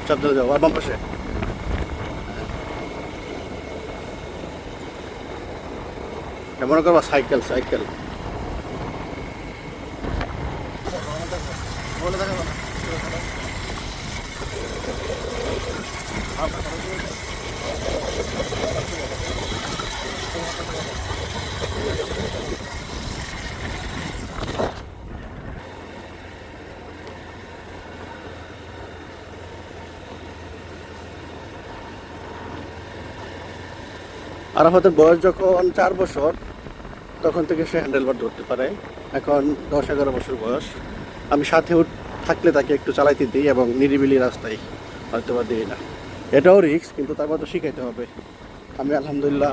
সাবধানে যাও, আর বাম পাশে। মনে করবা সাইকেল সাইকেল। আরাফাতের বয়স যখন 4 বছর তখন থেকে সে হ্যান্ডেলবার ধরতে পারে। এখন 10-11 বছর বয়স। আমি সাথে থাকলে তাকে একটু চালাইতে দিই এবং নিরিবিলি রাস্তায় হয়তো বা দিই না। এটাও রিস্ক, কিন্তু তারপর তো শিখাইতে হবে। আমি আলহামদুলিল্লাহ